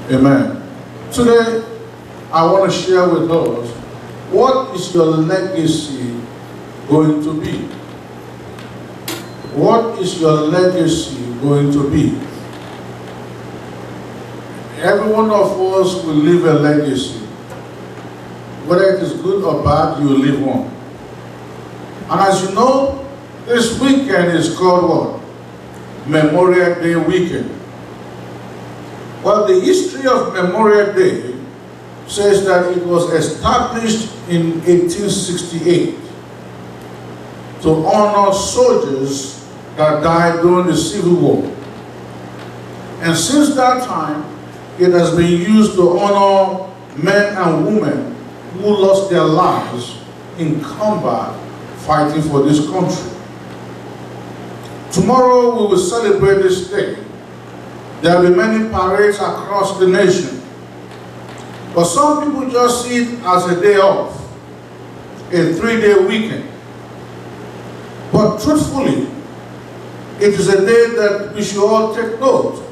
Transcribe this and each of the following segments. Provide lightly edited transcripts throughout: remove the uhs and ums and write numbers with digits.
Amen. Today, I want to share with us, what is your legacy going to be? What is your legacy going to be? Every one of us will leave a legacy. Whether it is good or bad, you will leave one. And as you know, this weekend is called what? Memorial Day weekend. Well, the history of Memorial Day says that it was established in 1868 to honor soldiers that died during the Civil War. And since that time, it has been used to honor men and women who lost their lives in combat fighting for this country. Tomorrow we will celebrate this day. There will be many parades across the nation. But some people just see it as a day off, a 3-day weekend. But truthfully, it is a day that we should all take note,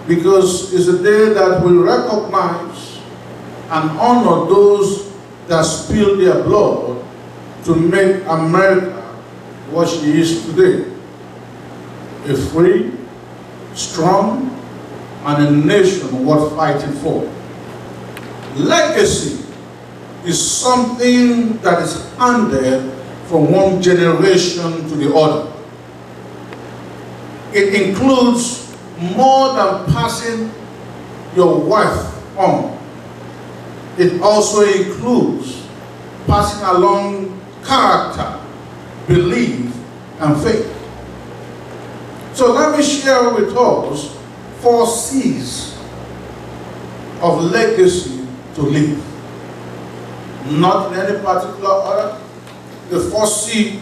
because it's a day that will recognize and honor those that spilled their blood to make America what she is today. A free, strong, and a nation worth fighting for. Legacy is something that is handed from one generation to the other. It includes more than passing your wealth on. It also includes passing along character, belief, and faith. So let me share with us 4 C's of legacy to leave. Not in any particular order. The first C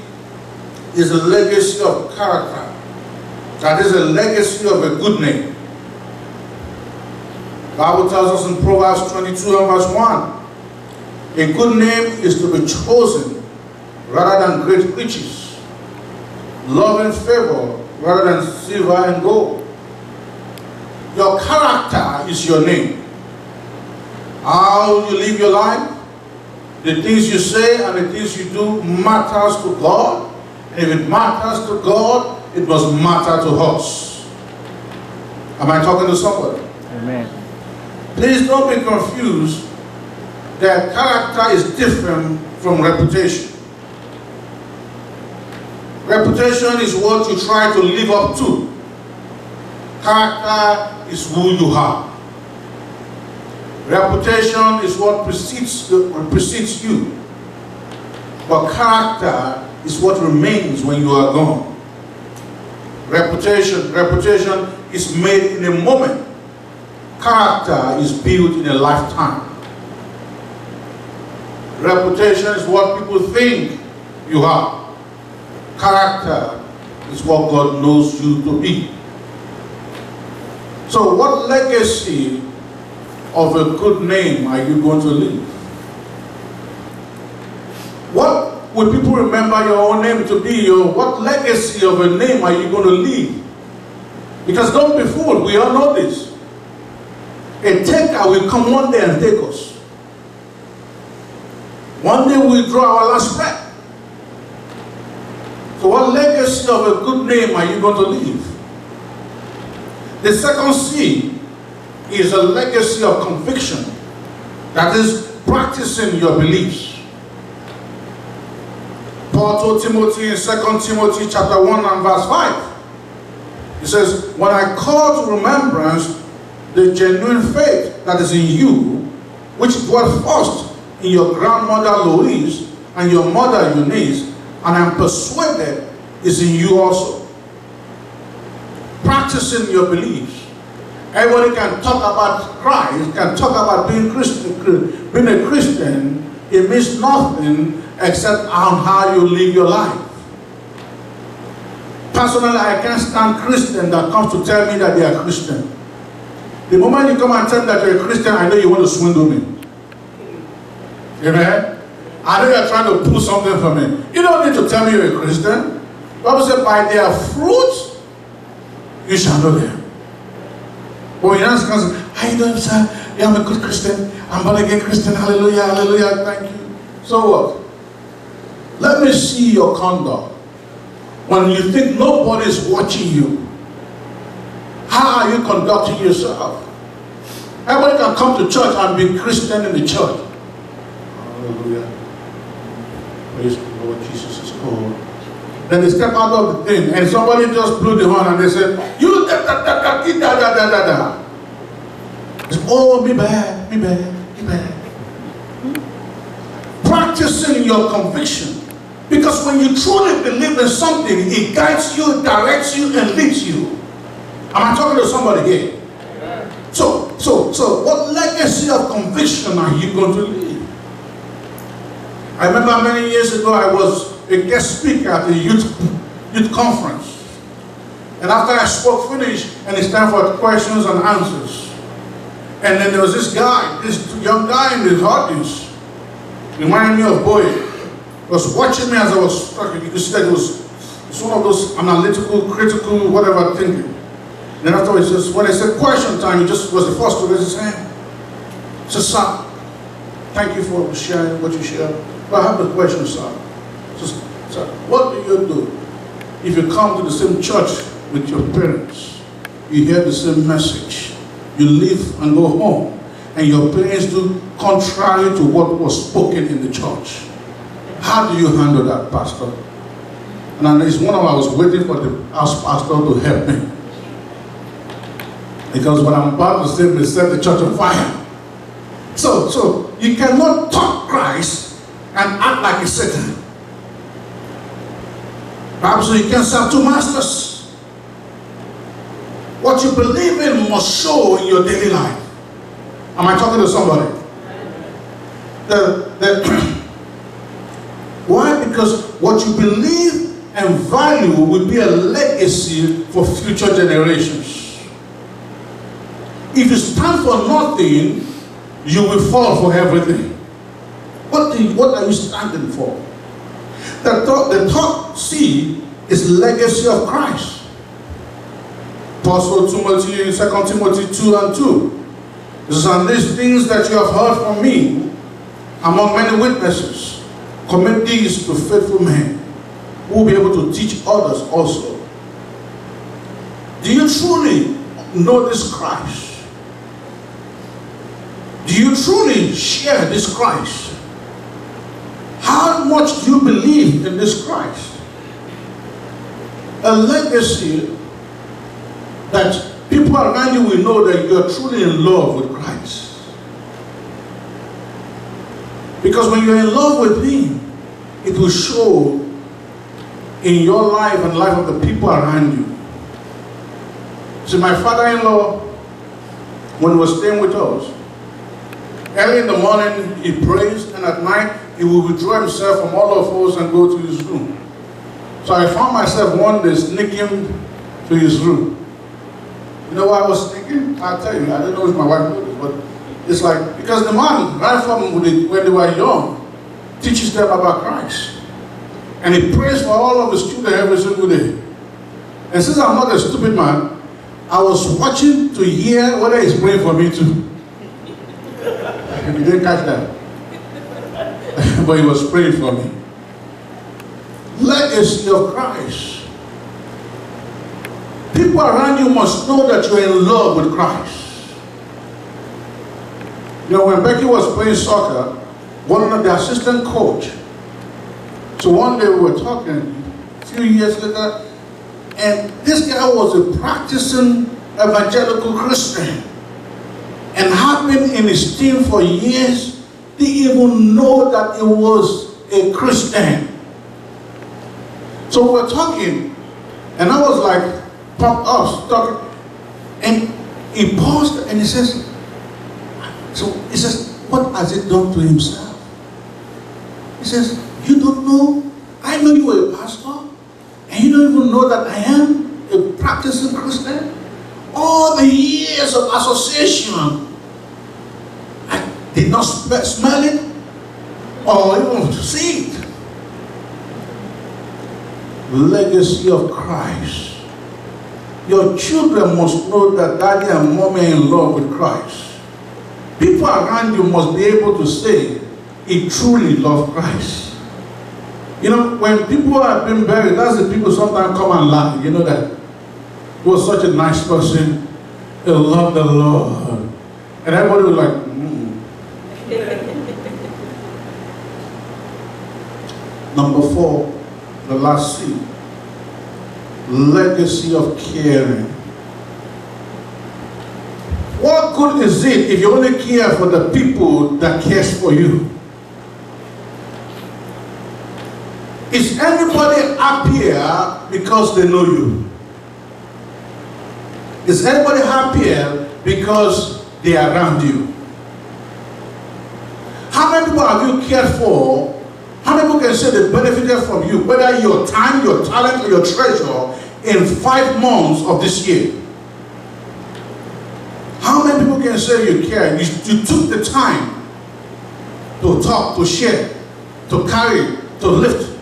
is a legacy of character. That is a legacy of a good name. The Bible tells us in Proverbs 22 and verse 1, a good name is to be chosen rather than great riches, love and favor rather than silver and gold. Your character is your name. How you live your life, the things you say and the things you do matters to God. And if it matters to God, it must matter to us. Am I talking to somebody? Amen. Please don't be confused that character is different from reputation. Reputation is what you try to live up to. Character is who you are. Reputation is what precedes you. But character is what remains when you are gone. Reputation is made in a moment. Character is built in a lifetime. Reputation is what people think you are. Character is what God knows you to be. So what legacy of a good name are you going to leave? What will people remember your own name to be? Or what legacy of a name are you going to leave? Because don't be fooled, we all know this. A taker will come one day and take us. One day we'll draw our last breath. So what legacy of a good name are you going to leave? The second C is a legacy of conviction. That is practicing your beliefs. Paul told Timothy in 2 Timothy chapter 1 and verse 5. He says, when I call to remembrance the genuine faith that is in you, which dwelt first in your grandmother Louise and your mother Eunice, and I am persuaded is in you also. Practicing your beliefs. Everybody can talk about Christ, can talk about being a Christian. It means nothing except on how you live your life. Personally, I can't stand Christian that comes to tell me that they are Christian. The moment you come and tell me that you're a Christian, I know you want to swindle me. Amen? I know you're trying to pull something from me. You don't need to tell me you're a Christian. The Bible says, by their fruits, you shall know them. But when you ask us, how you doing, sir? Yeah, I'm a good Christian. I'm born again Christian. Hallelujah, hallelujah. Thank you. So what? Let me see your conduct. When you think nobody's watching you, how are you conducting yourself? Everybody can come to church and be Christian in the church. Hallelujah. Praise the Lord, Jesus is called. Then they step out of the thing and somebody just blew the horn and they said, you da da da da da da da da da. Oh, me bad, me bad, me bad. Practicing your conviction. Because when you truly believe in something, it guides you, directs you, and leads you. Am I talking to somebody here? So what legacy of conviction are you going to leave? I remember many years ago I was a guest speaker at the youth conference. And after I spoke finished, and it's time for questions and answers. And then there was this guy, this young guy in the audience, reminded me of Boyd. Was watching me as I was talking. You could see that it was one of those analytical, critical, whatever thinking. Then afterwards, just when I said question time, he just was the first to raise his hand. He said, sir, thank you for sharing what you shared. But I have a question, sir. Just, sir, what do you do if you come to the same church with your parents? You hear the same message. You leave and go home. And your parents do contrary to what was spoken in the church. How do you handle that, Pastor? And it's one of I was waiting for the house pastor to help me. Because what I'm about to say will set the church on fire. So you cannot talk Christ and act like a Satan. Perhaps you can serve two masters. What you believe in must show in your daily life. Am I talking to somebody? Why? Because what you believe and value will be a legacy for future generations. If you stand for nothing, you will fall for everything. What are you standing for? The third C is legacy of Christ. Apostle Timothy in 2 Timothy 2:2. This is on these things that you have heard from me among many witnesses. Commit these to faithful men who will be able to teach others also. Do you truly know this Christ? Do you truly share this Christ? How much do you believe in this Christ? A legacy that people around you will know that you are truly in love with Christ. Because when you're in love with Him, it will show in your life and the life of the people around you. See, my father-in-law, when he was staying with us, early in the morning he prays, and at night he will withdraw himself from all of us and go to his room. So I found myself one day sneaking to his room. You know what I was thinking? I'll tell you, I don't know if my wife knows this, but it's like, because the man, right from when they were young, teaches them about Christ. And he prays for all of the students every single day. And since I'm not a stupid man, I was watching to hear whether he's praying for me too. And he didn't catch that. But he was praying for me. Legacy of Christ. People around you must know that you're in love with Christ. You know, when Becky was playing soccer, one of the assistant coach, so one day we were talking, a few years later, and this guy was a practicing evangelical Christian and had been in his team for years, didn't even know that he was a Christian. So we were talking, and I was like, pumped up, talking, and he paused and he says, what has it done to himself? He says, you don't know? I know you are a pastor, and you don't even know that I am a practicing Christian? All the years of association, I did not smell it or even see it. Legacy of Christ. Your children must know that daddy and mommy are in love with Christ. People around you must be able to say, he truly loved Christ. You know, when people have been buried, that's the people sometimes come and lie. You know that? He was such a nice person. He loved the Lord. And everybody was like, Number 4, the last C. Legacy of caring. What good is it if you only care for the people that cares for you? Is anybody happier because they know you? Is anybody happier because they are around you? How many people have you cared for? How many people can say they benefited from you, whether your time, your talent, or your treasure, in 5 months of this year? How many people can say you care? You took the time to talk, to share, to carry, to lift,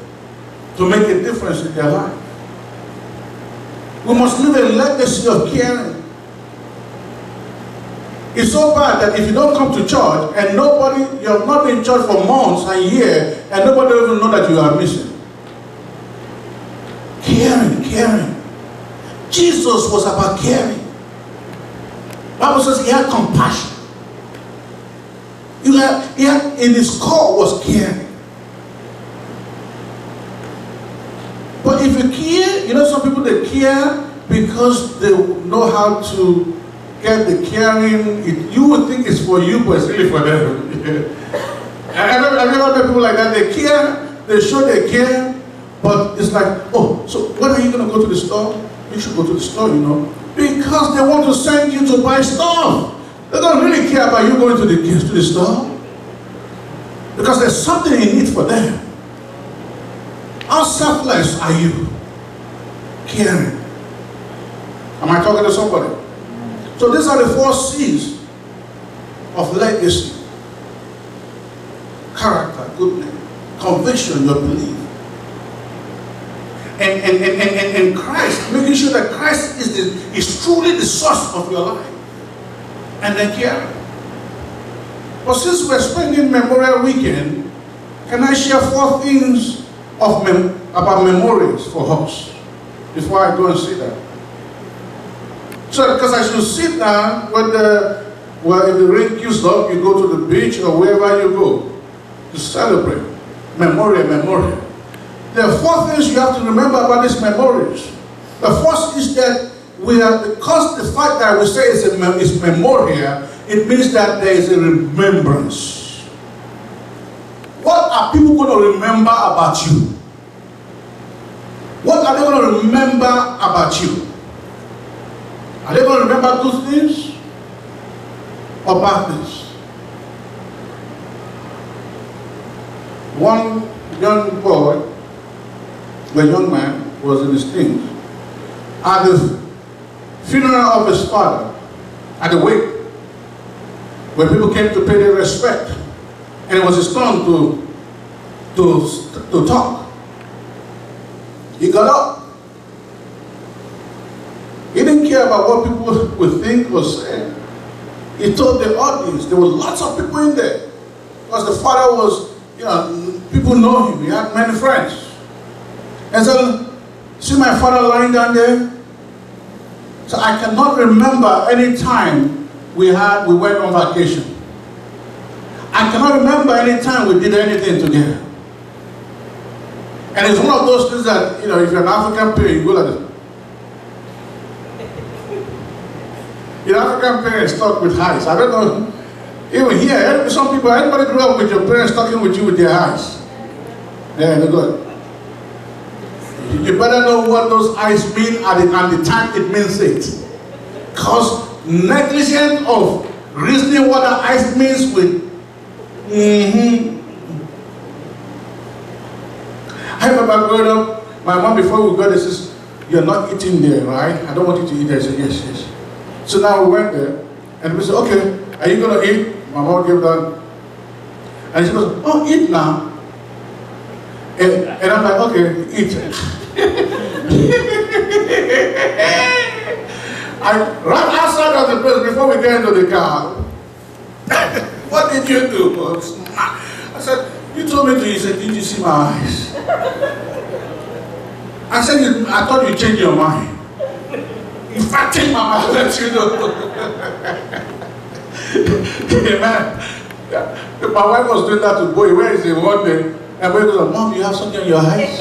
to make a difference in their life. We must leave a legacy of caring. It's so bad that if you don't come to church and you have not been in church for months and years, and nobody will even know that you are missing. Caring. Jesus was about caring. The Bible says he had compassion. He had in his core was caring. But if you care, you know, some people they care because they know how to get the caring. You would think it's for you, but it's really for them. Have you ever met people like that? They care, they show they care, but it's like, oh, so when are you going to go to the store? You should go to the store, you know, because they want to send you to buy stuff. They don't really care about you going to the store, because there's something in it for them. How selfless are you? Caring. Am I talking to somebody? So these are the 4 C's of legacy. Character, goodness, conviction, your belief. And Christ, making sure that Christ is truly the source of your life. And then caring. But since we're spending Memorial Weekend, can I share 4 things about memories for us before I go and see that? So, because as you sit down, if the rain keeps up, you go to the beach or wherever you go to celebrate. Memorial. There are 4 things you have to remember about these memories. The first is that because the fact that we say it's memorial, it means that there is a remembrance. What are people going to remember about you? What are they going to remember about you? Are they going to remember good things or bad things? One young boy, a young man, was in his teens. At the funeral of his father, at the wake, when people came to pay their respect, and it was his turn to talk, he got up. He didn't care about what people would think or say. He told the audience, there were lots of people in there, because the father was, you know, people know him, he had many friends. And so, see my father lying down there? So I cannot remember any time we went on vacation. I cannot remember any time we did anything together. And it's one of those things that, you know, if you're an African parent, you go like this. Your African parents talk with eyes. I don't know. Even here, some people, everybody grew up with your parents talking with you with their eyes. Yeah, they're good. You better know what those eyes mean at the time it means it. Because negligent of reasoning what the eyes means with I remember growing up, my mom, before we got there, says, you're not eating there, right? I don't want you to eat there. I said, yes. So now we went there, and we said, okay, are you going to eat? My mom gave that. And she goes, oh, eat now. And I'm like, okay, eat. Right outside of the place before we get into the car. What did you do? I said, you told me to. He said, did you see my eyes? I said, I thought you changed your mind. If I change my mind, I'll let you know. Amen. My wife was doing that to Boy. Where is he one day? And Boy goes, Mom, you have something in your eyes?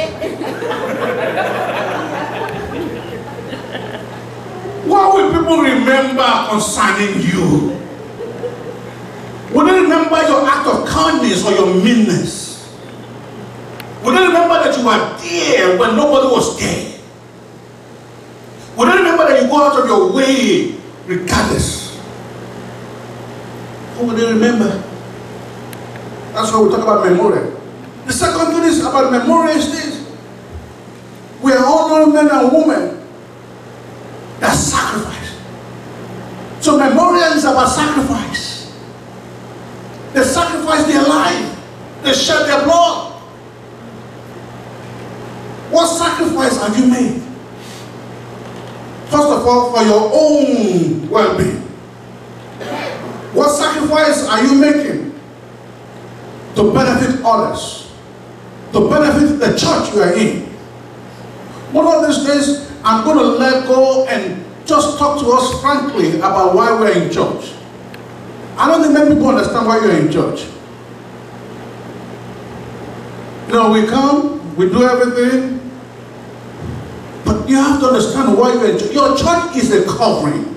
What will people remember concerning you? Will they remember your act of kindness or your meanness? Will they remember that you were there when nobody was there? Will they remember that you go out of your way regardless? Who will they remember? That's why we talk about memorial. The second thing is about memorial is this. We are honoring men and women that sacrifice. So memorial is about sacrifice. They sacrifice their life. They shed their blood. What sacrifice have you made? First of all, for your own well-being. What sacrifice are you making to benefit others? To benefit the church you are in? One of these days, I'm going to let go and just talk to us frankly about why we're in church. I don't think many people understand why you're in church. You know, we come, we do everything, but you have to understand why you're in church. Your church is a covering.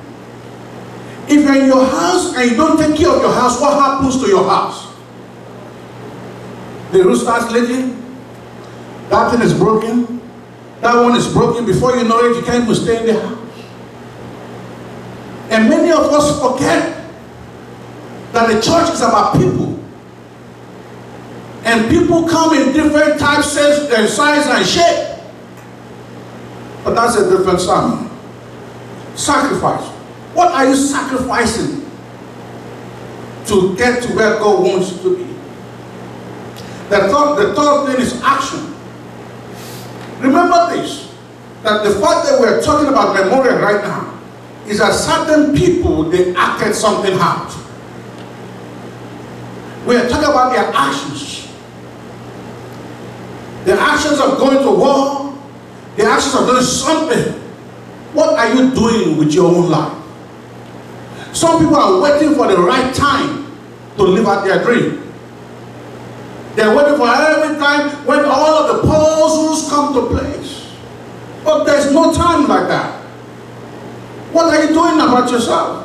If you're in your house and you don't take care of your house, what happens to your house? The roof starts leaking. That thing is broken. That one is broken. Before you know it, you can't even stay in the house. And many of us forget that the church is about people. And people come in different types, size, and shape. But that's a different sermon. Sacrifice. What are you sacrificing to get to where God wants you to be? The third thing is action. Remember this, that the fact that we're talking about memorial right now is that certain people, they acted something out. We are talking about their actions. The actions of going to war, the actions of doing something. What are you doing with your own life? Some people are waiting for the right time to live out their dream. They're waiting for every time when all of the puzzles come to place. But there's no time like that. What are you doing about yourself?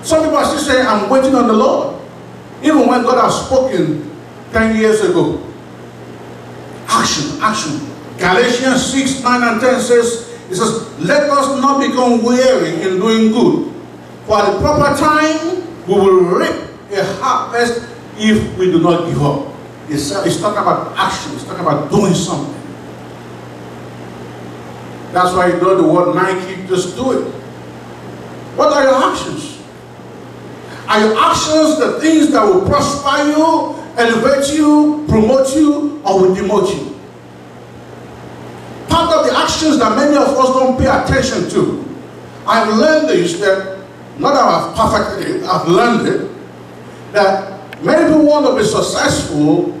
Some people are still saying, I'm waiting on the Lord. Even when God has spoken 10 years ago. Action, action. Galatians 6, 9 and 10 says, it says, let us not become weary in doing good. For at the proper time, we will reap a harvest if we do not give up. It's talking about action. It's talking about doing something. That's why you know the word Nike, just do it. What are your actions? Are your actions the things that will prosper you, elevate you, promote you, or will demote you? Part of the actions that many of us don't pay attention to. I've learned this, that not that I've perfected it, I've learned it, that many people want to be successful,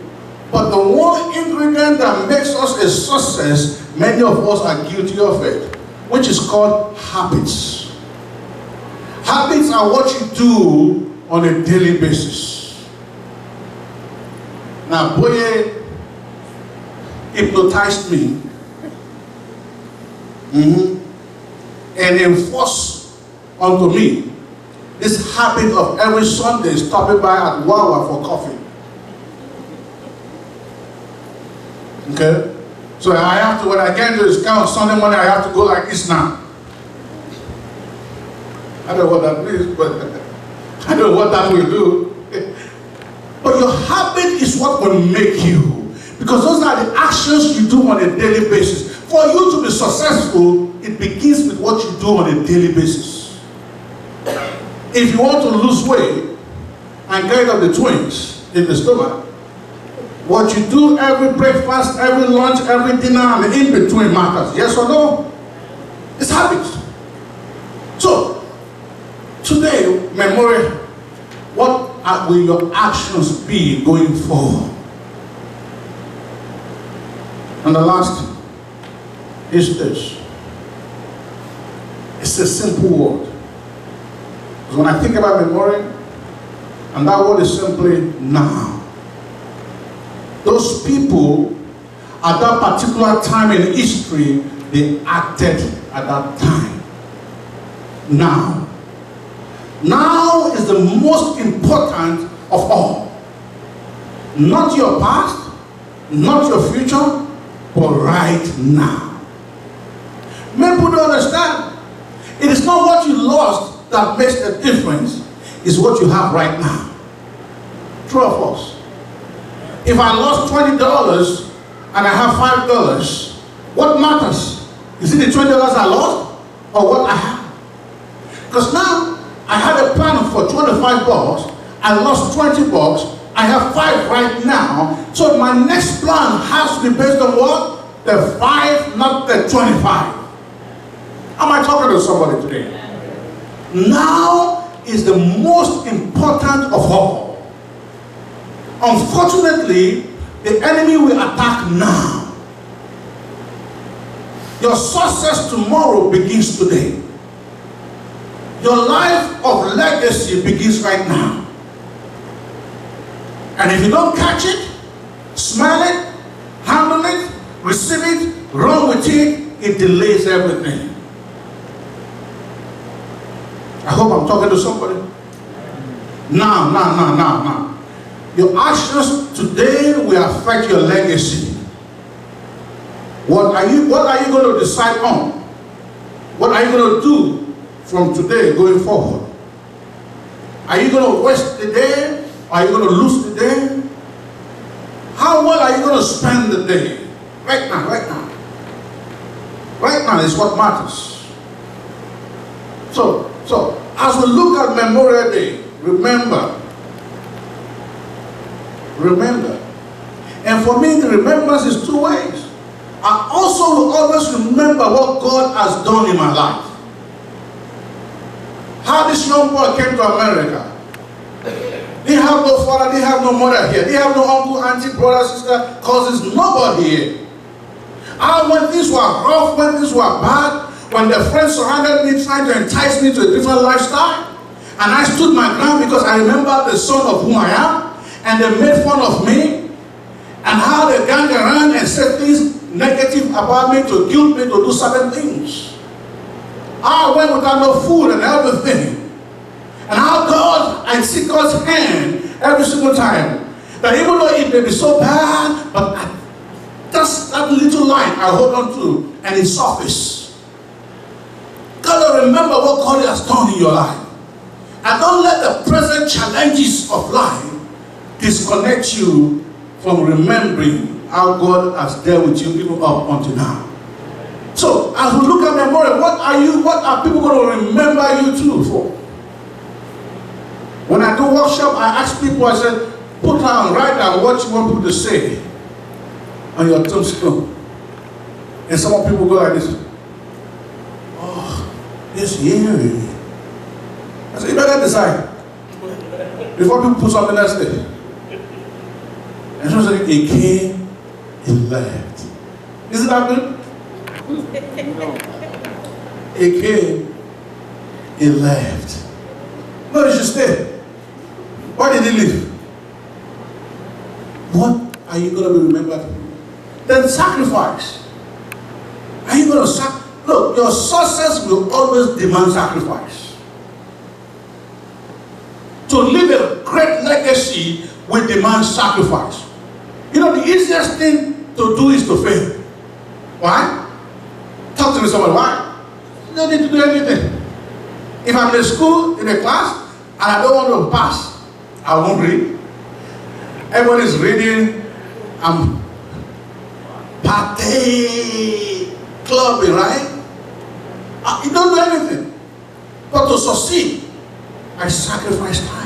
but the one ingredient that makes us a success, many of us are guilty of it, which is called habits. Habits are what you do on a daily basis. Now, Boye hypnotized me and enforced unto me this habit of every Sunday stopping by at Wawa for coffee. Okay? So I have to, when I get into this kind of Sunday morning, I have to go like this now. I don't know what that means, but I don't know what that will do. But your habit is what will make you. Because those are the actions you do on a daily basis. For you to be successful, it begins with what you do on a daily basis. If you want to lose weight and get rid of the twins in the stomach, what you do every breakfast, every lunch, every dinner, and in between matters. Yes or no? It's habits. So, today, memorial, what will your actions be going forward? And the last is this. It's a simple word. Because when I think about memorial, and that word is simply now. Those people at that particular time in history, they acted at that time. Now. Now is the most important of all. Not your past, not your future, but right now. Many people don't understand. It is not what you lost that makes the difference. It's what you have right now. True or false? If I lost $20 and I have $5, what matters? Is it the $20 I lost or what I have? Because now I had a plan for $25. I lost $20. I have 5 right now. So my next plan has to be based on what? The 5, not the 25. Am I talking to somebody today? Now is the most important of all. Unfortunately, the enemy will attack now. Your success tomorrow begins today. Your life of legacy begins right now. And if you don't catch it, smell it, handle it, receive it, run with it, it delays everything. I hope I'm talking to somebody. Now. Your actions today will affect your legacy. What are you going to decide on? What are you going to do from today going forward? Are you going to waste the day? Are you going to lose the day? How well are you going to spend the day? Right now. Right now is what matters. So as we look at Memorial Day, remember. And for me, the remembrance is 2 ways. I also will always remember what God has done in my life. How this young boy came to America. They have no father, they have no mother here. They have no uncle, auntie, brother, sister, cousins, nobody here. How when things were rough, when things were bad, when their friends surrounded me trying to entice me to a different lifestyle, and I stood my ground because I remember the son of whom I am, and they made fun of me, and how they gang around and said things negative about me to guilt me to do certain things. I went without no food and everything. And how I see God's hand every single time. That even though it may be so bad, but just that little line I hold on to and it surfaces. Gotta remember what God has done in your life. And don't let the present challenges of life disconnect you from remembering how God has dealt with you even up until now. So, as we look at memorial, what are people going to remember you too for? When I do workshop, I ask people, I said, put down, write down what you want people to say on your tombstone. And some people go like this. Oh, this year. I said, you better decide. Before people put something else there. And so said, he came, he left. Isn't that good? No. He came, he left. No, he should stay. Why did he leave? What are you going to be remembered for? Then sacrifice. Are you going to look, your success will always demand sacrifice. To live a great legacy will demand sacrifice. You know, the easiest thing to do is to fail. Why? Talk to me, someone. Why? You don't need to do anything. If I'm in a school, in a class, and I don't want to pass, I won't read. Everybody's reading. I'm party clubbing, right? You don't do anything. But to succeed, I sacrifice time.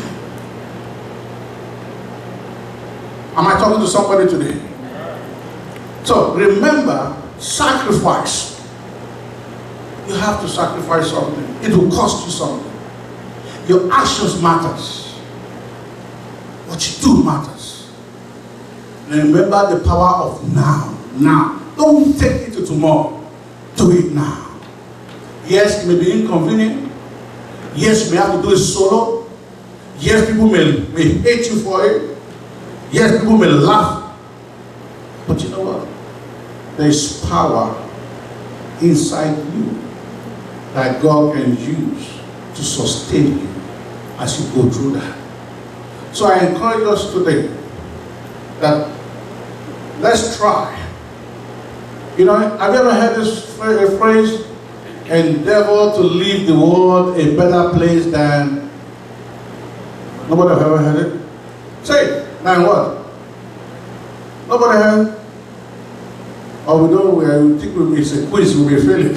Am I talking to somebody today? So remember, sacrifice. You have to sacrifice something. it will cost you something. Your actions matters. What you do matters. And remember the power of now. Now. Don't take it to tomorrow. Do it now. Yes, it may be inconvenient. Yes, you may have to do it solo. Yes, people may hate you for it. Yes, people may laugh. But you know what? There is power inside you that God can use to sustain you as you go through that. So I encourage us today that let's try. You know, have you ever heard this phrase? Endeavor to leave the world a better place than... Nobody have ever heard it? Say it. Now what? Nobody heard it? Or we don't, we think it's a quiz, we may fail it.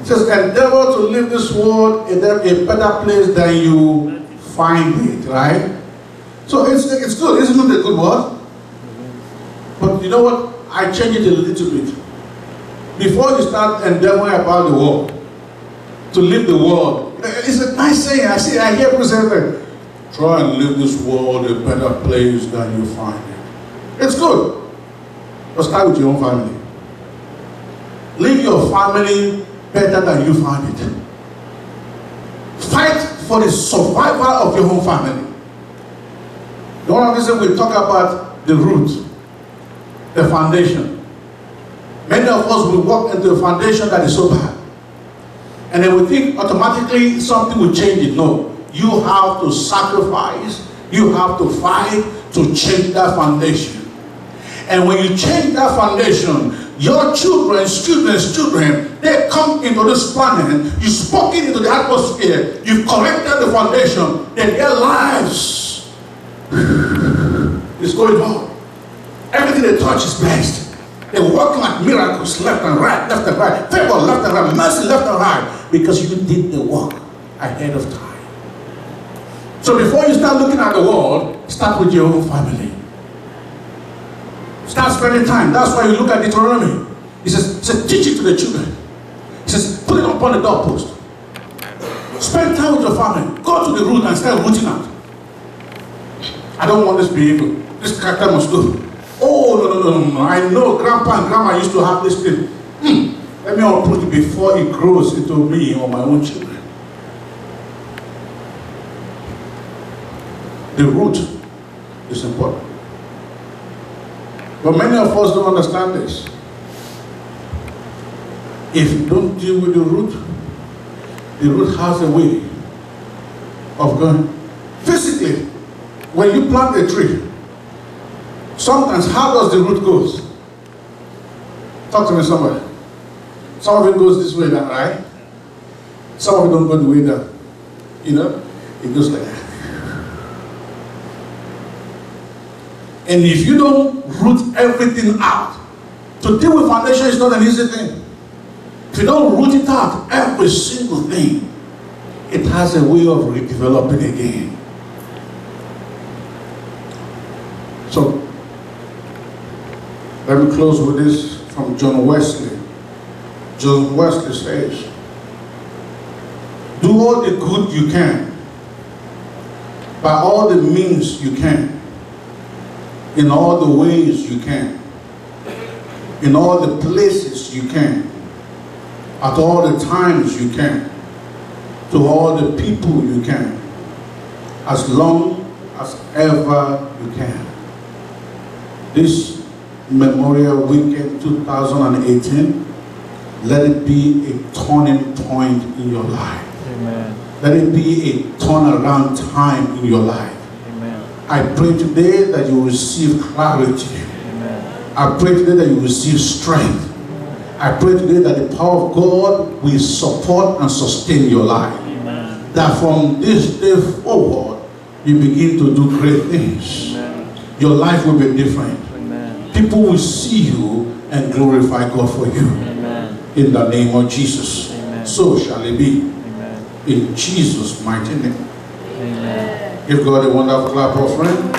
It says, endeavor to leave this world a better place than you find it, right? So it's good, isn't it a good word? But you know what? I change it a little bit. Before you start endeavoring about the world, to leave the world, it's a nice saying. I hear people say that, try and leave this world a better place than you find it. It's good. But start with your own family. Leave your family better than you found it. Fight for the survival of your own family. One of the reasons we talk about the root, the foundation. Many of us will walk into a foundation that is so bad. And then we think automatically something will change it. No. You have to sacrifice. You have to fight to change that foundation. And when you change that foundation, your children's children, they come into this planet. You spoke it into the atmosphere. You corrected the foundation. And their lives is going on. Everything they touch is blessed. They're working like miracles left and right, favor left and right, mercy left and right, because you did the work ahead of time. So before you start looking at the world, start with your own family. Start spending time. That's why you look at Deuteronomy. He says, teach it to the children. He says, put it upon the doorpost. Spend time with your family. Go to the root and start rooting out. I don't want this behavior. This character must go. Oh, no. I know grandpa and grandma used to have this thing. Let me uproot it before it grows into me or my own children. The root is important. But many of us don't understand this. If you don't deal with the root has a way of going. Physically, when you plant a tree, sometimes how does the root go? Talk to me somewhere. Some of it goes this way, right? Some of it don't go the way that, it goes like that. And if you don't root everything out, to deal with foundation is not an easy thing. If you don't root it out, every single thing, it has a way of redeveloping again. So, let me close with this from John Wesley. John Wesley says, do all the good you can, by all the means you can, in all the ways you can, in all the places you can, at all the times you can, to all the people you can, as long as ever you can. This Memorial Weekend 2018, let it be a turning point in your life. Amen. Let it be a turnaround time in your life. Amen. I pray today that you will receive clarity. Amen. I pray today that you will receive strength. I pray today that the power of God will support and sustain your life. Amen. That from this day forward, you begin to do great things. Amen. Your life will be different. Amen. People will see you and glorify God for you. Amen. In the name of Jesus. Amen. So shall it be. Amen. In Jesus' mighty name. Amen. Give God a wonderful clap offering.